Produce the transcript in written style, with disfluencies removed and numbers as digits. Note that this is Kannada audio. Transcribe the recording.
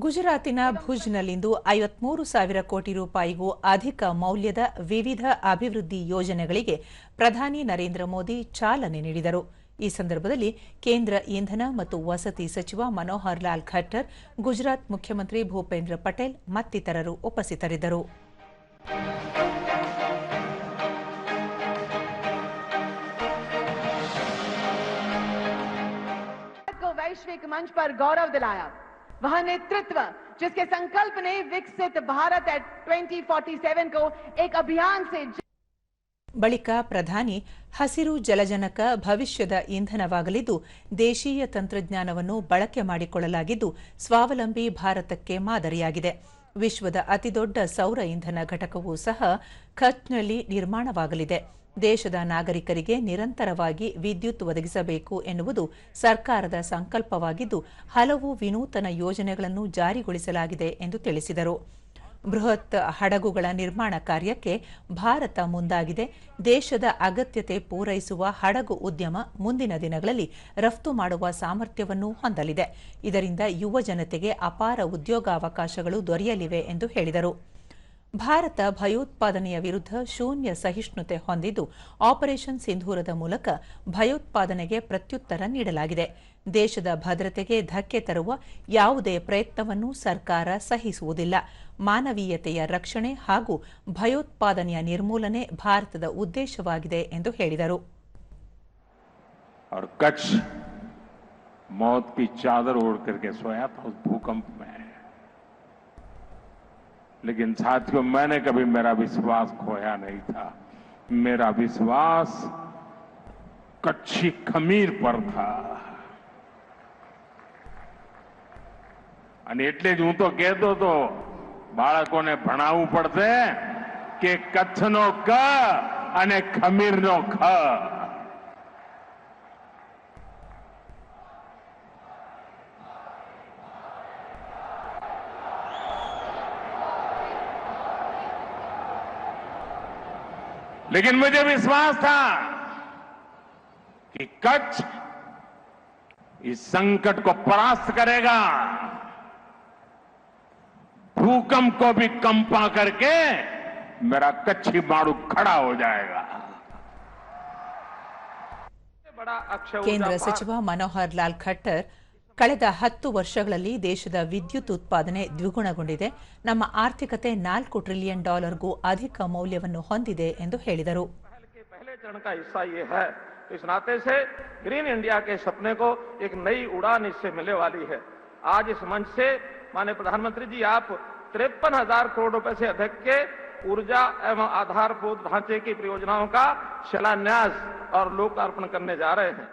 ಗುಜರಾತಿನ ಭುಜ್ನಲ್ಲಿಂದು 53,000 ಕೋಟಿ ರೂಪಾಯಿಗೂ ಅಧಿಕ ಮೌಲ್ಯದ ವಿವಿಧ ಅಭಿವೃದ್ಧಿ ಯೋಜನೆಗಳಿಗೆ ಪ್ರಧಾನಿ ನರೇಂದ್ರ ಮೋದಿ ಚಾಲನೆ ನೀಡಿದರು. ಈ ಸಂದರ್ಭದಲ್ಲಿ ಕೇಂದ್ರ ಇಂಧನ ಮತ್ತು ವಸತಿ ಸಚಿವ ಮನೋಹರ್ ಲಾಲ್ ಖಟ್ಟರ್, ಗುಜರಾತ್ ಮುಖ್ಯಮಂತ್ರಿ ಭೂಪೇಂದ್ರ ಪಟೇಲ್ ಮತ್ತಿತರರು ಉಪಸ್ಥಿತರಿದ್ದರು. वैश्विक मंच पर गौरव दिलाया। वह नेतृत्व जिसके संकल्प ने विकसित भारत एट 2047 को एक अभियान से ಬಳಿಕ ಪ್ರಧಾನಿ ಹಸಿರು ಜಲಜನಕ ಭವಿಷ್ಯದ ಇಂಧನವಾಗಲಿದ್ದು, ದೇಶೀಯ ತಂತ್ರಜ್ಞಾನವನ್ನು ಬಳಕೆ ಮಾಡಿಕೊಳ್ಳಲಾಗಿದ್ದು ಸ್ವಾವಲಂಬಿ ಭಾರತಕ್ಕೆ ಮಾದರಿಯಾಗಿದೆ. ವಿಶ್ವದ ಅತಿದೊಡ್ಡ ಸೌರ ಇಂಧನ ಘಟಕವೂ ಸಹ ಕಚ್ನಲ್ಲಿ ನಿರ್ಮಾಣವಾಗಲಿದೆ. ದೇಶದ ನಾಗರಿಕರಿಗೆ ನಿರಂತರವಾಗಿ ವಿದ್ಯುತ್ ಒದಗಿಸಬೇಕು ಎನ್ನುವುದು ಸರ್ಕಾರದ ಸಂಕಲ್ಪವಾಗಿದ್ದು, ಹಲವು ವಿನೂತನ ಯೋಜನೆಗಳನ್ನು ಜಾರಿಗೊಳಿಸಲಾಗಿದೆ ಎಂದು ತಿಳಿಸಿದರು. ಬೃಹತ್ ಹಡಗುಗಳ ನಿರ್ಮಾಣ ಕಾರ್ಯಕ್ಕೆ ಭಾರತ ಮುಂದಾಗಿದೆ. ದೇಶದ ಅಗತ್ಯತೆ ಪೂರೈಸುವ ಹಡಗು ಉದ್ಯಮ ಮುಂದಿನ ದಿನಗಳಲ್ಲಿ ರಫ್ತು ಮಾಡುವ ಸಾಮರ್ಥ್ಯವನ್ನು ಹೊಂದಲಿದೆ. ಇದರಿಂದ ಯುವ ಜನತೆಗೆ ಅಪಾರ ಉದ್ಯೋಗಾವಕಾಶಗಳು ದೊರೆಯಲಿವೆ ಎಂದು ಹೇಳಿದರು. ಭಾರತ ಭಯೋತ್ಪಾದನೆಯ ವಿರುದ್ಧ ಶೂನ್ಯ ಸಹಿಷ್ಣುತೆ ಹೊಂದಿದ್ದು, ಆಪರೇಷನ್ ಸಿಂಧೂರದ ಮೂಲಕ ಭಯೋತ್ಪಾದನೆಗೆ ಪ್ರತ್ಯುತ್ತರ ನೀಡಲಾಗಿದೆ. ದೇಶದ ಭದ್ರತೆಗೆ ಧಕ್ಕೆ ತರುವ ಯಾವುದೇ ಪ್ರಯತ್ನವನ್ನು ಸರ್ಕಾರ ಸಹಿಸುವುದಿಲ್ಲ. ಮಾನವೀಯತೆಯ ರಕ್ಷಣೆ ಹಾಗೂ ಭಯೋತ್ಪಾದನೆಯ ನಿರ್ಮೂಲನೆ ಭಾರತದ ಉದ್ದೇಶವಾಗಿದೆ ಎಂದು ಹೇಳಿದರು. लेकिन साथियों, मैंने कभी मेरा विश्वास खोया नहीं था। मेरा विश्वास कच्ची खमीर पर था અને એટલે જ હું તો કહેતો હતો, બાળકોને ભણાવવું પડશે કે કચ્છનો ક અને ખમીરનો ખ. लेकिन मुझे विश्वास था कि कच्छ इस संकट को परास्त करेगा, भूकंप को भी कंपा करके मेरा कच्छी मारू खड़ा हो जाएगा. ಕೇಂದ್ರ ಸಚಿವ ಮನೋಹರ್ ಲಾಲ್ ಖಟ್ಟರ್, ಕಳೆದ 10 ವರ್ಷಗಳಲ್ಲಿ ದೇಶದ ವಿದ್ಯುತ್ ಉತ್ಪಾದನೆ ದ್ವಿಗುಣಗೊಂಡಿದೆ. ನಮ್ಮ ಆರ್ಥಿಕತೆ $4 ಟ್ರಿಲಿಯನ್ ಗೂ ಅಧಿಕ ಮೌಲ್ಯವನ್ನು ಹೊಂದಿದೆ ಎಂದು ಹೇಳಿದರು. इस नाते से ग्रीन इंडिया के सपने को एक नई उड़ान इससे मिलने वाली है. आज इस मंच से माननीय प्रधानमंत्री जी, आप 53,000 करोड़ रुपए से अधिक के ऊर्जा एवं आधारभूत ढांचे की परियोजनाओं का शिलान्यास और लोकार्पण करने जा रहे हैं.